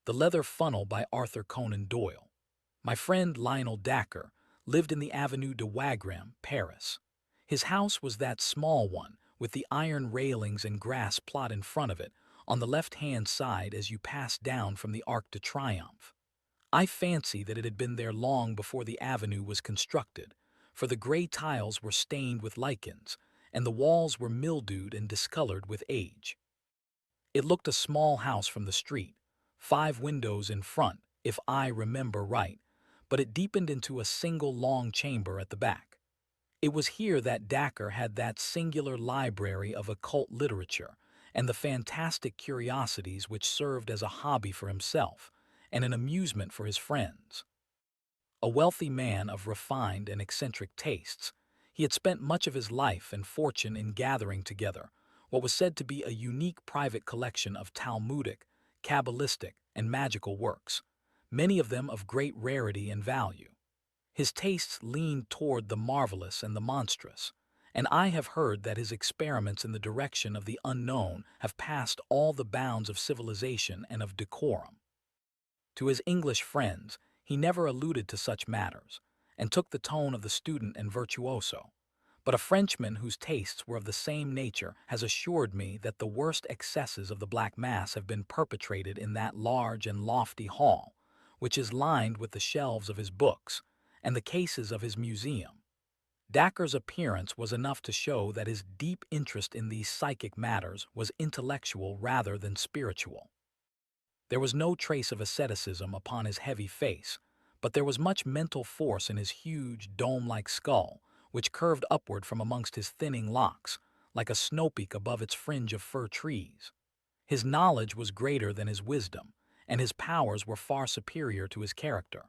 The Leather Funnel by Arthur Conan Doyle. My friend Lionel Dacre lived in the Avenue de Wagram, Paris. His house was that small one, with the iron railings and grass plot in front of it, on the left-hand side as you pass down from the Arc de Triomphe. I fancy that it had been there long before the avenue was constructed, for the gray tiles were stained with lichens, and the walls were mildewed and discolored with age. It looked a small house from the street, 5 windows in front, if I remember right, but it deepened into a single long chamber at the back. It was here that Dacre had that singular library of occult literature and the fantastic curiosities which served as a hobby for himself and an amusement for his friends. A wealthy man of refined and eccentric tastes, he had spent much of his life and fortune in gathering together what was said to be a unique private collection of Talmudic, Kabbalistic, and magical works, many of them of great rarity and value. His tastes leaned toward the marvelous and the monstrous, and I have heard that his experiments in the direction of the unknown have passed all the bounds of civilization and of decorum. To his English friends, he never alluded to such matters, and took the tone of the student and virtuoso. But a Frenchman whose tastes were of the same nature has assured me that the worst excesses of the Black Mass have been perpetrated in that large and lofty hall, which is lined with the shelves of his books and the cases of his museum. Dacre's appearance was enough to show that his deep interest in these psychic matters was intellectual rather than spiritual. There was no trace of asceticism upon his heavy face, but there was much mental force in his huge, dome-like skull, which curved upward from amongst his thinning locks, like a snow-peak above its fringe of fir trees. His knowledge was greater than his wisdom, and his powers were far superior to his character.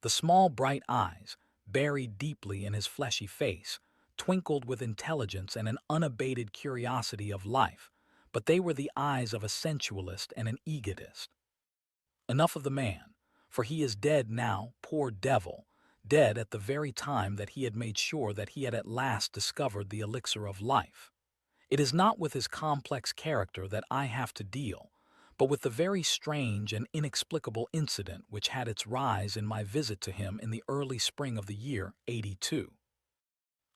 The small bright eyes, buried deeply in his fleshy face, twinkled with intelligence and an unabated curiosity of life, but they were the eyes of a sensualist and an egotist. Enough of the man, for he is dead now, poor devil, dead at the very time that he had made sure that he had at last discovered the elixir of life. It is not with his complex character that I have to deal, but with the very strange and inexplicable incident which had its rise in my visit to him in the early spring of the year '82.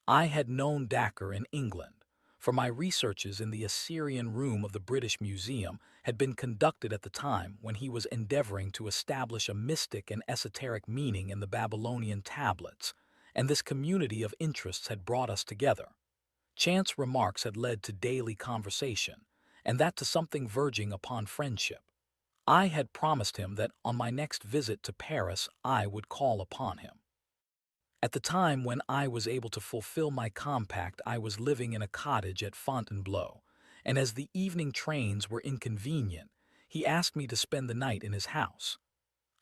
I had known Dacre in England, for my researches in the Assyrian room of the British Museum had been conducted at the time when he was endeavoring to establish a mystic and esoteric meaning in the Babylonian tablets, and this community of interests had brought us together. Chance remarks had led to daily conversation, and that to something verging upon friendship. I had promised him that on my next visit to Paris I would call upon him. At the time when I was able to fulfill my compact, I was living in a cottage at Fontainebleau, and as the evening trains were inconvenient, he asked me to spend the night in his house.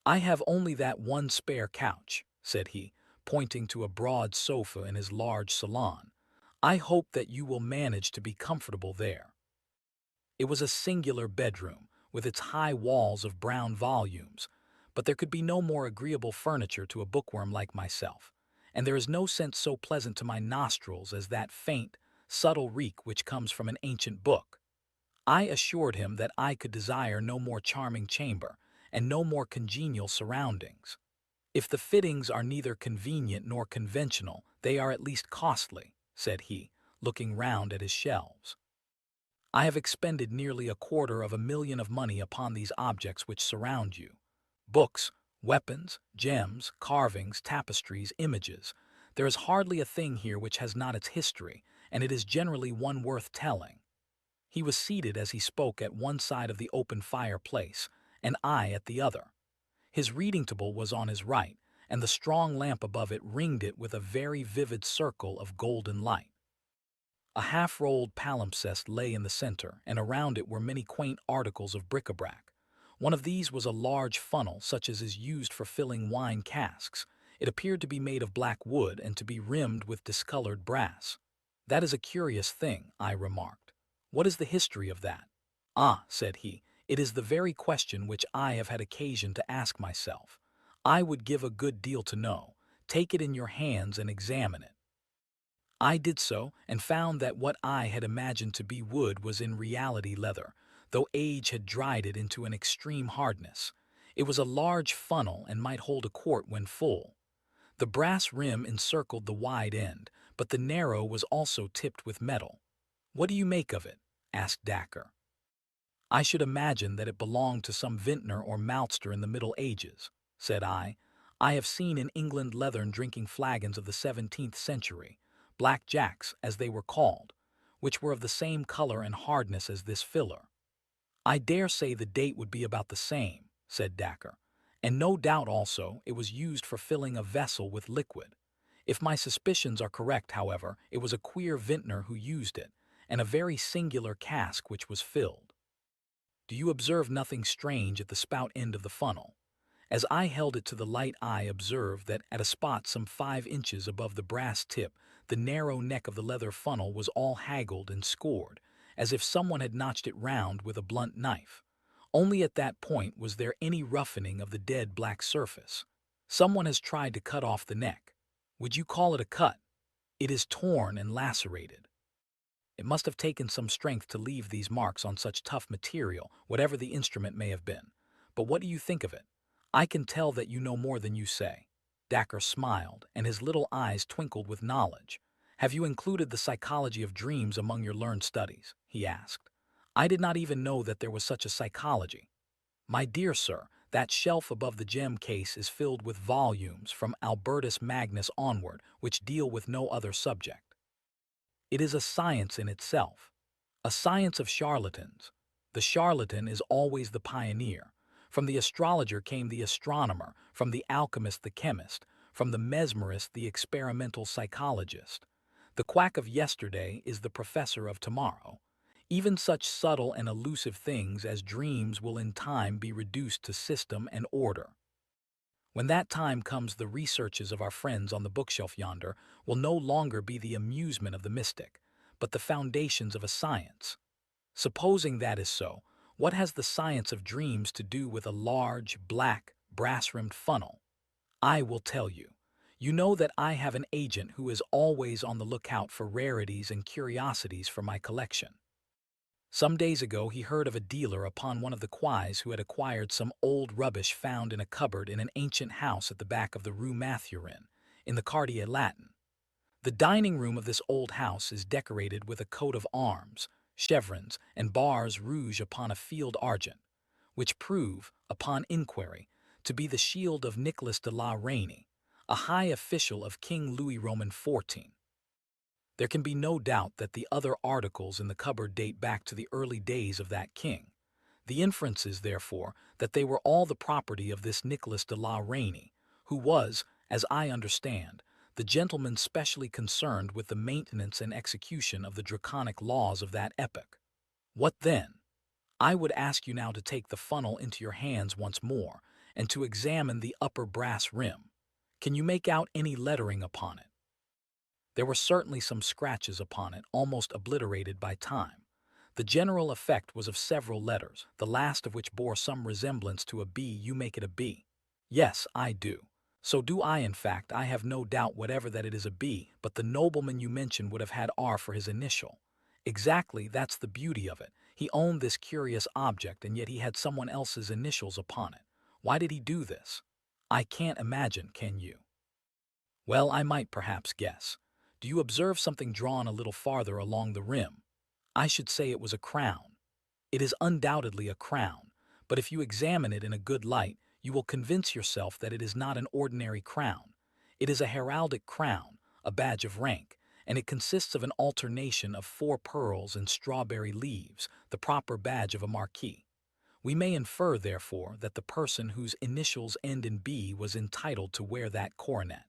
"I have only that one spare couch," said he, pointing to a broad sofa in his large salon. "I hope that you will manage to be comfortable there." It was a singular bedroom, with its high walls of brown volumes, but there could be no more agreeable furniture to a bookworm like myself, and there is no scent so pleasant to my nostrils as that faint, subtle reek which comes from an ancient book. I assured him that I could desire no more charming chamber, and no more congenial surroundings. "If the fittings are neither convenient nor conventional, they are at least costly," said he, looking round at his shelves. "I have expended nearly 250,000 of money upon these objects which surround you. Books, weapons, gems, carvings, tapestries, images. There is hardly a thing here which has not its history, and it is generally one worth telling." He was seated as he spoke at one side of the open fireplace, and I at the other. His reading table was on his right, and the strong lamp above it ringed it with a very vivid circle of golden light. A half-rolled palimpsest lay in the center, and around it were many quaint articles of bric-a-brac. One of these was a large funnel, such as is used for filling wine casks. It appeared to be made of black wood and to be rimmed with discolored brass. "That is a curious thing," I remarked. "What is the history of that?" "Ah," said he, "it is the very question which I have had occasion to ask myself. I would give a good deal to know. Take it in your hands and examine it." I did so, and found that what I had imagined to be wood was in reality leather, though age had dried it into an extreme hardness, It was a large funnel and might hold a quart when full. The brass rim encircled the wide end, but the narrow was also tipped with metal. "What do you make of it?" asked Dacre. "I should imagine that it belonged to some vintner or maltster in the Middle Ages," said I. "I have seen in England leathern drinking flagons of the 17th century, black jacks as they were called, which were of the same color and hardness as this filler." "I dare say the date would be about the same," said Dacre, "and no doubt also it was used for filling a vessel with liquid. If my suspicions are correct, however, it was a queer vintner who used it, and a very singular cask which was filled." "Do you observe nothing strange at the spout end of the funnel?" As I held it to the light, I observed that at a spot some 5 inches above the brass tip, the narrow neck of the leather funnel was all haggled and scored, as if someone had notched it round with a blunt knife. Only at that point was there any roughening of the dead black surface. Someone has tried to cut off the neck. Would you call it a cut? It is torn and lacerated. It must have taken some strength to leave these marks on such tough material, whatever the instrument may have been. But what do you think of it? I can tell that you know more than you say." Dacre smiled, and his little eyes twinkled with knowledge. "Have you included the psychology of dreams among your learned studies?" he asked. "I did not even know that there was such a psychology." "My dear sir, that shelf above the gem case is filled with volumes from Albertus Magnus onward which deal with no other subject. It is a science in itself, a science of charlatans. The charlatan is always the pioneer. From the astrologer came the astronomer, from the alchemist the chemist, from the mesmerist the experimental psychologist. The quack of yesterday is the professor of tomorrow. Even such subtle and elusive things as dreams will in time be reduced to system and order. When that time comes, the researches of our friends on the bookshelf yonder will no longer be the amusement of the mystic, but the foundations of a science. Supposing that is so, what has the science of dreams to do with a large, black, brass-rimmed funnel? I will tell you. You know that I have an agent who is always on the lookout for rarities and curiosities for my collection. Some days ago he heard of a dealer upon one of the quays who had acquired some old rubbish found in a cupboard in an ancient house at the back of the Rue Mathurin, in the Quartier Latin. The dining room of this old house is decorated with a coat of arms, chevrons, and bars rouge upon a field argent, which prove, upon inquiry, to be the shield of Nicholas de la Reynie, a high official of King Louis Roman XIV. There can be no doubt that the other articles in the cupboard date back to the early days of that king. The inference is, therefore, that they were all the property of this Nicholas de la Reynie, who was, as I understand, the gentleman specially concerned with the maintenance and execution of the draconic laws of that epoch. What then? I would ask you now to take the funnel into your hands once more, and to examine the upper brass rim. Can you make out any lettering upon it? There were certainly some scratches upon it, almost obliterated by time. The general effect was of several letters, the last of which bore some resemblance to a B. You make it a B. Yes, I do. So do I, in fact. I have no doubt whatever that it is a B, but the nobleman you mentioned would have had R for his initial. Exactly, that's the beauty of it. He owned this curious object, and yet he had someone else's initials upon it. Why did he do this? I can't imagine, can you? Well, I might perhaps guess. Do you observe something drawn a little farther along the rim? I should say it was a crown. It is undoubtedly a crown, but if you examine it in a good light, you will convince yourself that it is not an ordinary crown. It is a heraldic crown, a badge of rank, and it consists of an alternation of 4 pearls and strawberry leaves, the proper badge of a marquis. We may infer, therefore, that the person whose initials end in B was entitled to wear that coronet.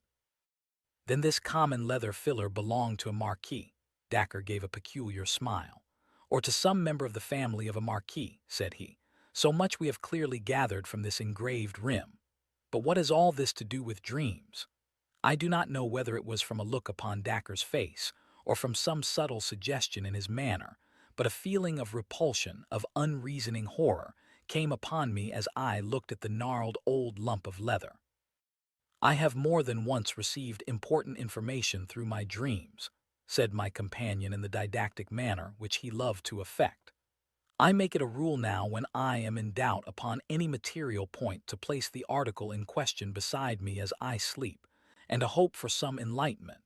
Then this common leather filler belonged to a marquis. Dacre gave a peculiar smile. Or to some member of the family of a marquis, said he. So much we have clearly gathered from this engraved rim. But what has all this to do with dreams? I do not know whether it was from a look upon Dacre's face, or from some subtle suggestion in his manner, but a feeling of repulsion, of unreasoning horror, came upon me as I looked at the gnarled old lump of leather. I have more than once received important information through my dreams, said my companion in the didactic manner which he loved to affect. I make it a rule now when I am in doubt upon any material point to place the article in question beside me as I sleep, and to hope for some enlightenment.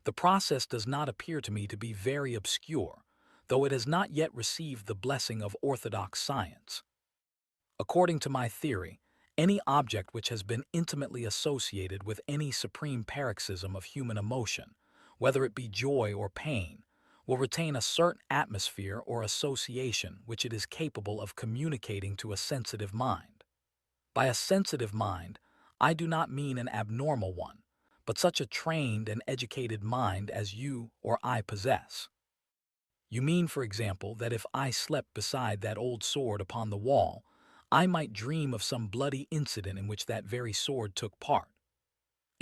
The process does not appear to me to be very obscure, though it has not yet received the blessing of orthodox science. According to my theory, any object which has been intimately associated with any supreme paroxysm of human emotion, whether it be joy or pain, will retain a certain atmosphere or association which it is capable of communicating to a sensitive mind. By a sensitive mind, I do not mean an abnormal one, but such a trained and educated mind as you or I possess. You mean, for example, that if I slept beside that old sword upon the wall, I might dream of some bloody incident in which that very sword took part.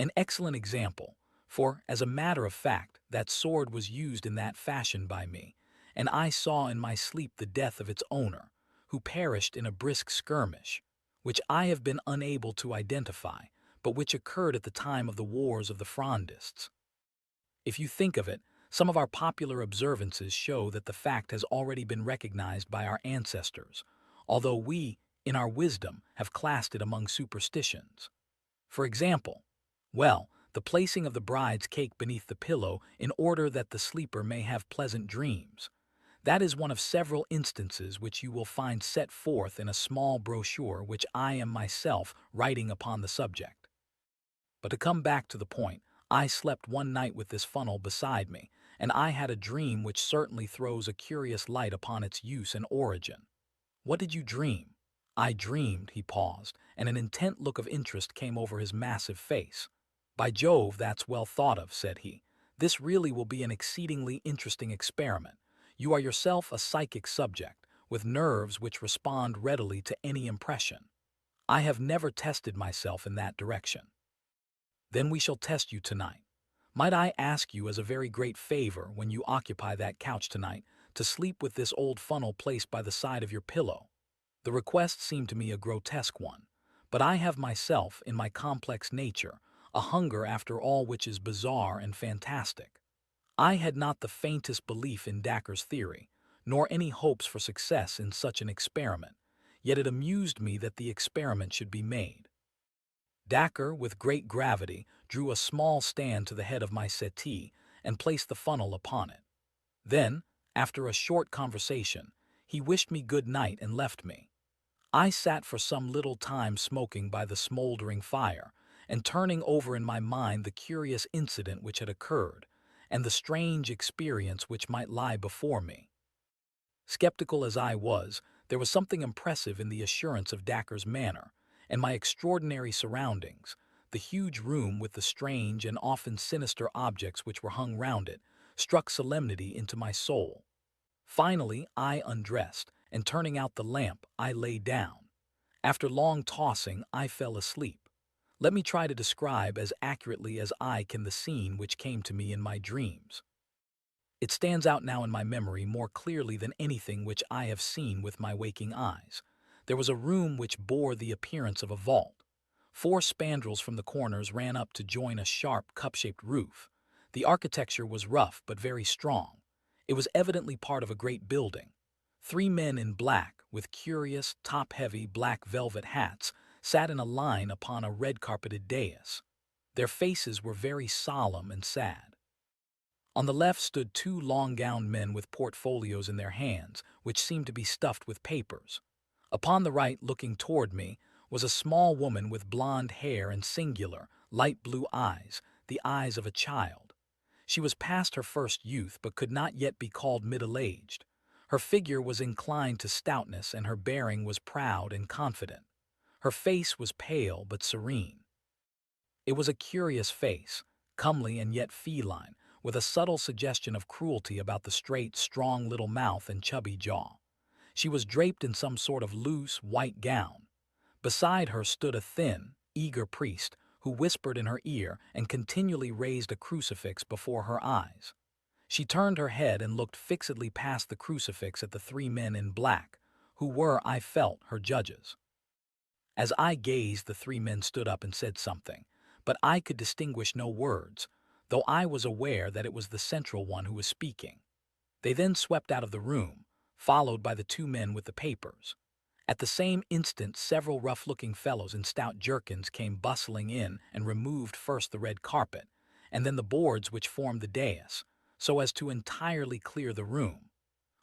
An excellent example, for, as a matter of fact, that sword was used in that fashion by me, and I saw in my sleep the death of its owner, who perished in a brisk skirmish, which I have been unable to identify, but which occurred at the time of the wars of the Frondists. If you think of it, some of our popular observances show that the fact has already been recognized by our ancestors, although we, in our wisdom, have classed it among superstitions. For example, the placing of the bride's cake beneath the pillow in order that the sleeper may have pleasant dreams. That is one of several instances which you will find set forth in a small brochure which I am myself writing upon the subject. But to come back to the point, I slept one night with this funnel beside me, and I had a dream which certainly throws a curious light upon its use and origin. What did you dream? I dreamed, he paused, and an intent look of interest came over his massive face. By Jove, that's well thought of, said he. This really will be an exceedingly interesting experiment. You are yourself a psychic subject, with nerves which respond readily to any impression. I have never tested myself in that direction. Then we shall test you tonight. Might I ask you as a very great favor, when you occupy that couch tonight, to sleep with this old funnel placed by the side of your pillow? The request seemed to me a grotesque one, but I have myself, in my complex nature, a hunger after all which is bizarre and fantastic. I had not the faintest belief in Dacre's theory, nor any hopes for success in such an experiment, yet it amused me that the experiment should be made. Dacre, with great gravity, drew a small stand to the head of my settee and placed the funnel upon it. Then, after a short conversation, he wished me good night and left me. I sat for some little time smoking by the smoldering fire and turning over in my mind the curious incident which had occurred and the strange experience which might lie before me. Skeptical as I was, there was something impressive in the assurance of Dacre's manner, and my extraordinary surroundings, the huge room with the strange and often sinister objects which were hung round it, struck solemnity into my soul. Finally, I undressed, and turning out the lamp, I lay down. After long tossing, I fell asleep. Let me try to describe as accurately as I can the scene which came to me in my dreams. It stands out now in my memory more clearly than anything which I have seen with my waking eyes. There was a room which bore the appearance of a vault. 4 spandrels from the corners ran up to join a sharp, cup-shaped roof. The architecture was rough but very strong. It was evidently part of a great building. 3 men in black, with curious, top-heavy black velvet hats, sat in a line upon a red-carpeted dais. Their faces were very solemn and sad. On the left stood 2 long-gowned men with portfolios in their hands, which seemed to be stuffed with papers. Upon the right, looking toward me, was a small woman with blonde hair and singular, light blue eyes, the eyes of a child. She was past her first youth, but could not yet be called middle-aged. Her figure was inclined to stoutness, and her bearing was proud and confident. Her face was pale but serene. It was a curious face, comely and yet feline, with a subtle suggestion of cruelty about the straight, strong little mouth and chubby jaw. She was draped in some sort of loose, white gown. Beside her stood a thin, eager priest who whispered in her ear and continually raised a crucifix before her eyes. She turned her head and looked fixedly past the crucifix at the 3 men in black, who were, I felt, her judges. As I gazed, the 3 men stood up and said something, but I could distinguish no words, though I was aware that it was the central one who was speaking. They then swept out of the room, followed by the two men with the papers. At the same instant, several rough-looking fellows in stout jerkins came bustling in and removed first the red carpet, and then the boards which formed the dais, so as to entirely clear the room.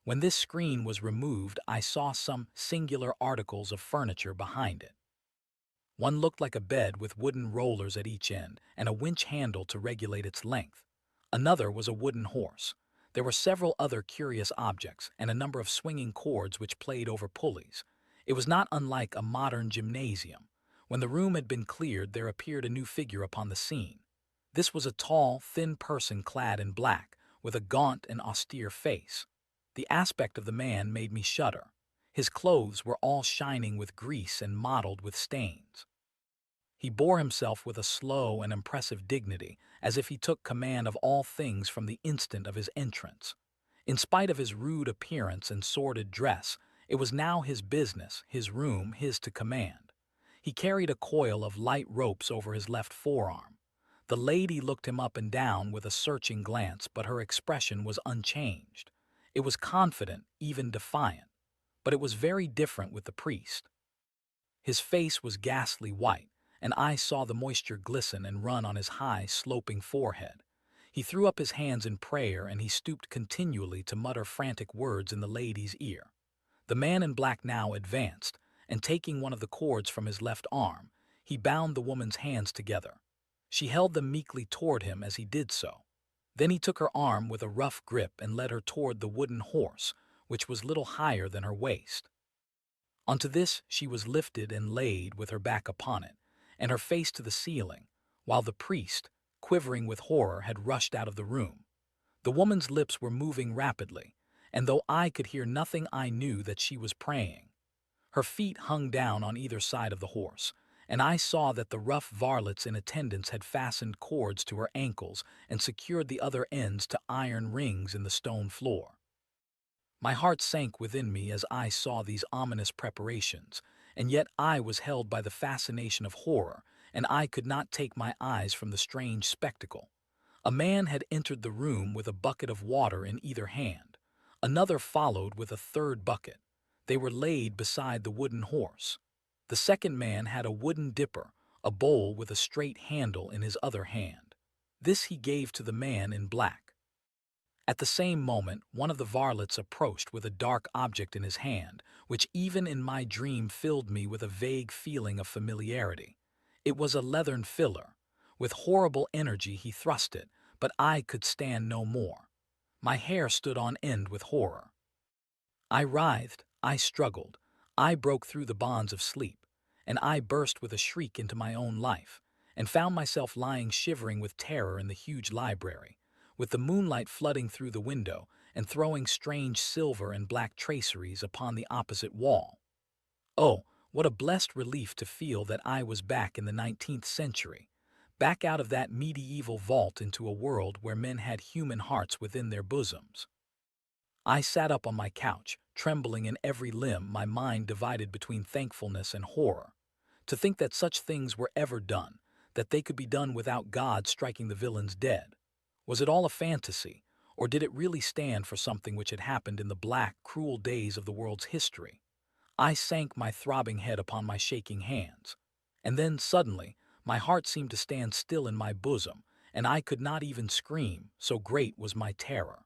When this screen was removed, I saw some singular articles of furniture behind it. One looked like a bed with wooden rollers at each end and a winch handle to regulate its length. Another was a wooden horse. There were several other curious objects and a number of swinging cords which played over pulleys. It was not unlike a modern gymnasium. When the room had been cleared, there appeared a new figure upon the scene. This was a tall, thin person clad in black, with a gaunt and austere face. The aspect of the man made me shudder. His clothes were all shining with grease and mottled with stains. He bore himself with a slow and impressive dignity, as if he took command of all things from the instant of his entrance. In spite of his rude appearance and sordid dress, it was now his business, his room, his to command. He carried a coil of light ropes over his left forearm. The lady looked him up and down with a searching glance, but her expression was unchanged. It was confident, even defiant. But it was very different with the priest. His face was ghastly white, and I saw the moisture glisten and run on his high, sloping forehead. He threw up his hands in prayer, and he stooped continually to mutter frantic words in the lady's ear. The man in black now advanced, and taking one of the cords from his left arm, he bound the woman's hands together. She held them meekly toward him as he did so. Then he took her arm with a rough grip and led her toward the wooden horse, which was little higher than her waist. Onto this she was lifted and laid with her back upon it, and her face to the ceiling, while the priest, quivering with horror, had rushed out of the room. The woman's lips were moving rapidly, and though I could hear nothing, I knew that she was praying. Her feet hung down on either side of the horse, and I saw that the rough varlets in attendance had fastened cords to her ankles and secured the other ends to iron rings in the stone floor. My heart sank within me as I saw these ominous preparations, and yet I was held by the fascination of horror, and I could not take my eyes from the strange spectacle. A man had entered the room with a bucket of water in either hand. Another followed with a third bucket. They were laid beside the wooden horse. The second man had a wooden dipper, a bowl with a straight handle, in his other hand. This he gave to the man in black. At the same moment, one of the varlets approached with a dark object in his hand, which even in my dream filled me with a vague feeling of familiarity. It was a leathern filler. With horrible energy he thrust it, but I could stand no more. My hair stood on end with horror. I writhed, I struggled, I broke through the bonds of sleep, and I burst with a shriek into my own life, and found myself lying shivering with terror in the huge library, with the moonlight flooding through the window and throwing strange silver and black traceries upon the opposite wall. Oh, what a blessed relief to feel that I was back in the 19th century, back out of that medieval vault into a world where men had human hearts within their bosoms. I sat up on my couch, trembling in every limb, my mind divided between thankfulness and horror. To think that such things were ever done, that they could be done without God striking the villains dead. Was it all a fantasy, or did it really stand for something which had happened in the black, cruel days of the world's history? I sank my throbbing head upon my shaking hands. And then, suddenly, my heart seemed to stand still in my bosom, and I could not even scream, so great was my terror.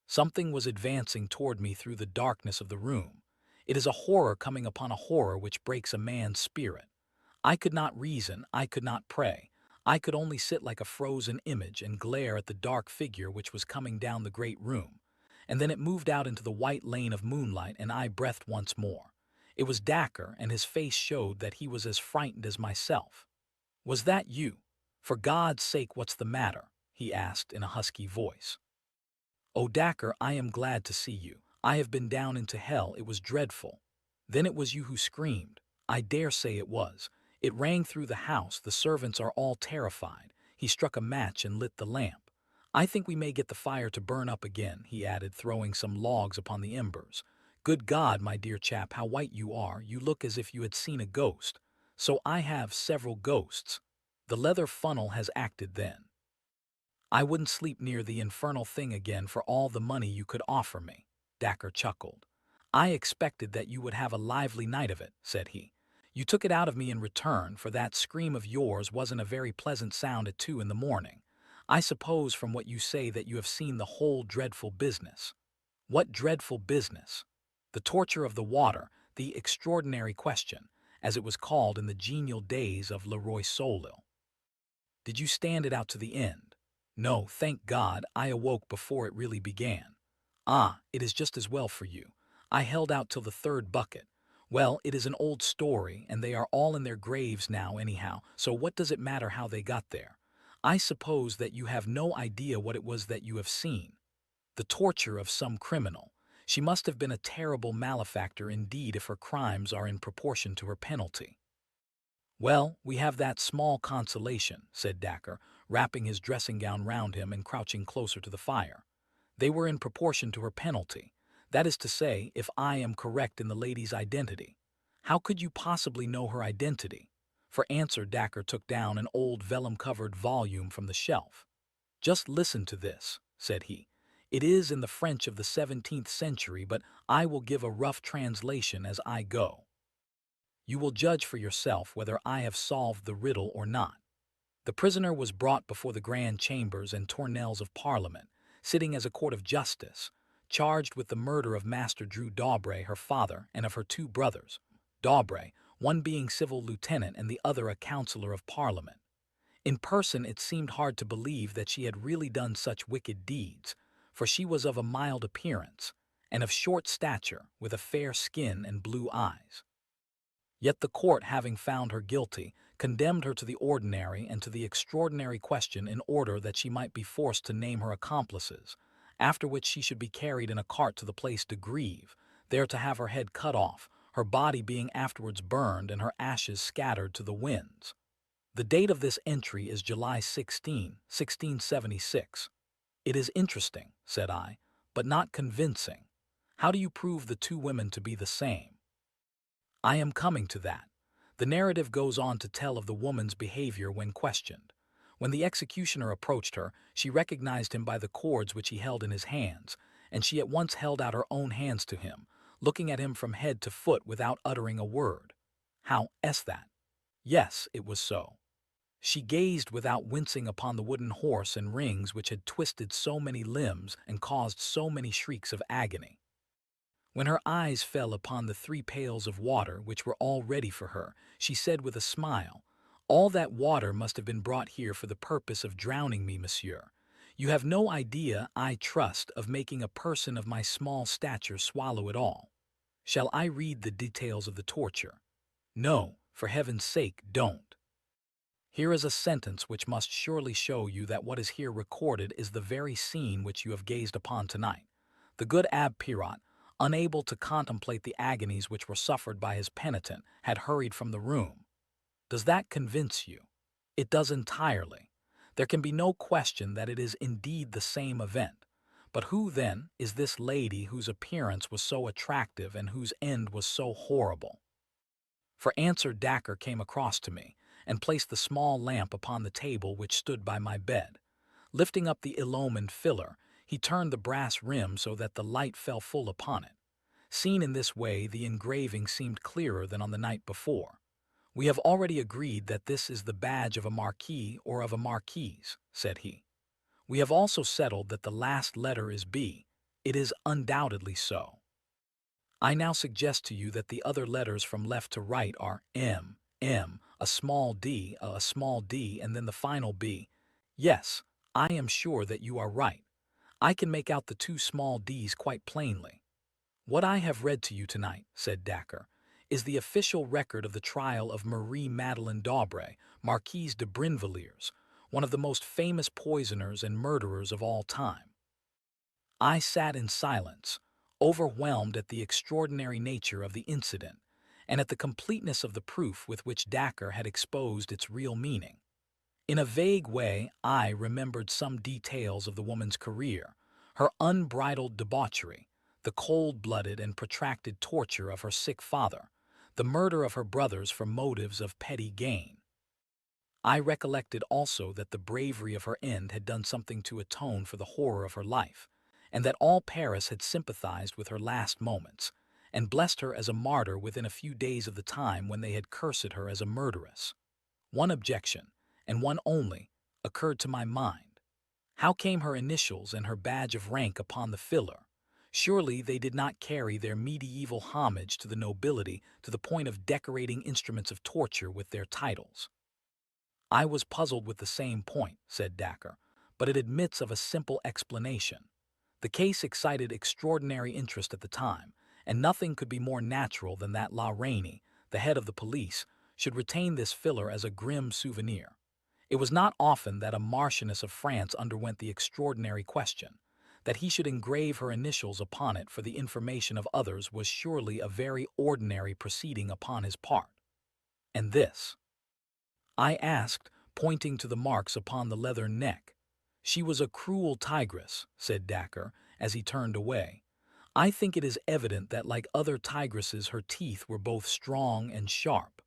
Something was advancing toward me through the darkness of the room. It is a horror coming upon a horror which breaks a man's spirit. I could not reason, I could not pray. I could only sit like a frozen image and glare at the dark figure which was coming down the great room. And then it moved out into the white lane of moonlight, and I breathed once more. It was Dacre, and his face showed that he was as frightened as myself. "Was that you? For God's sake, what's the matter?" he asked in a husky voice. "Oh, Dacre, I am glad to see you. I have been down into hell. It was dreadful." "Then it was you who screamed." "I dare say it was. It rang through the house. The servants are all terrified." He struck a match and lit the lamp. "I think we may get the fire to burn up again," he added, throwing some logs upon the embers. "Good God, my dear chap, how white you are. You look as if you had seen a ghost." "So I have several ghosts." "The leather funnel has acted then." "I wouldn't sleep near the infernal thing again for all the money you could offer me." Dacker chuckled. I expected that you would have a lively night of it, said he. You took it out of me in return, for that scream of yours wasn't a very pleasant sound at 2 in the morning. I suppose from what you say that you have seen the whole dreadful business. What dreadful business? The torture of the water, the extraordinary question, as it was called in the genial days of Leroy Soulil. Did you stand it out to the end? No, thank God, I awoke before it really began. Ah, it is just as well for you. I held out till the third bucket. Well, it is an old story, and they are all in their graves now anyhow, so what does it matter how they got there? I suppose that you have no idea what it was that you have seen. The torture of some criminal. She must have been a terrible malefactor indeed if her crimes are in proportion to her penalty. Well, we have that small consolation, said Dacre, wrapping his dressing gown round him and crouching closer to the fire. They were in proportion to her penalty. That is to say, if I am correct in the lady's identity. How could you possibly know her identity? For answer, Dacre took down an old vellum-covered volume from the shelf. Just listen to this, said he. It is in the French of the 17th century, but I will give a rough translation as I go. You will judge for yourself whether I have solved the riddle or not. The prisoner was brought before the grand chambers and tournelles of Parliament, sitting as a court of justice, charged with the murder of Master Drew Dawbray, her father, and of her 2 brothers, Dawbray, one being civil lieutenant and the other a councillor of Parliament. In person it seemed hard to believe that she had really done such wicked deeds, for she was of a mild appearance, and of short stature, with a fair skin and blue eyes. Yet the court, having found her guilty, condemned her to the ordinary and to the extraordinary question in order that she might be forced to name her accomplices, after which she should be carried in a cart to the place de Grève, there to have her head cut off, her body being afterwards burned and her ashes scattered to the winds. The date of this entry is July 16, 1676. It is interesting, said I, but not convincing. How do you prove the 2 women to be the same? I am coming to that. The narrative goes on to tell of the woman's behavior when questioned. When the executioner approached her, she recognized him by the cords which he held in his hands, and she at once held out her own hands to him, looking at him from head to foot without uttering a word. How is that? Yes, it was so. She gazed without wincing upon the wooden horse and rings which had twisted so many limbs and caused so many shrieks of agony. When her eyes fell upon the 3 pails of water which were all ready for her, she said with a smile, "All that water must have been brought here for the purpose of drowning me, monsieur. You have no idea, I trust, of making a person of my small stature swallow it all. Shall I read the details of the torture? No, for heaven's sake, don't. Here is a sentence which must surely show you that what is here recorded is the very scene which you have gazed upon tonight. The good Abbé Pirot, unable to contemplate the agonies which were suffered by his penitent, had hurried from the room. Does that convince you? It does entirely. There can be no question that it is indeed the same event. But who, then, is this lady whose appearance was so attractive and whose end was so horrible? For answer, Dacre came across to me, and placed the small lamp upon the table which stood by my bed. Lifting up the illumined filler, he turned the brass rim so that the light fell full upon it. Seen in this way, the engraving seemed clearer than on the night before. We have already agreed that this is the badge of a marquis or of a marquise, said he. We have also settled that the last letter is B. It is undoubtedly so. I now suggest to you that the other letters from left to right are M, M, a small d, and then the final B. Yes, I am sure that you are right. I can make out the 2 small d's quite plainly. What I have read to you tonight, said Dacre, is the official record of the trial of Marie Madeleine d'Aubray, Marquise de Brinvilliers, one of the most famous poisoners and murderers of all time. I sat in silence, overwhelmed at the extraordinary nature of the incident, and at the completeness of the proof with which Dacre had exposed its real meaning. In a vague way, I remembered some details of the woman's career, her unbridled debauchery, the cold-blooded and protracted torture of her sick father, the murder of her brothers for motives of petty gain. I recollected also that the bravery of her end had done something to atone for the horror of her life, and that all Paris had sympathized with her last moments, and blessed her as a martyr within a few days of the time when they had cursed her as a murderess. One objection, and one only, occurred to my mind. How came her initials and her badge of rank upon the filler? Surely they did not carry their medieval homage to the nobility to the point of decorating instruments of torture with their titles. I was puzzled with the same point, said Dacre, but it admits of a simple explanation. The case excited extraordinary interest at the time, and nothing could be more natural than that La Rainey, the head of the police, should retain this filler as a grim souvenir. It was not often that a Marchioness of France underwent the extraordinary question. That he should engrave her initials upon it for the information of others was surely a very ordinary proceeding upon his part. And this? I asked, pointing to the marks upon the leathern neck. She was a cruel tigress, said Dacre, as he turned away. I think it is evident that like other tigresses her teeth were both strong and sharp.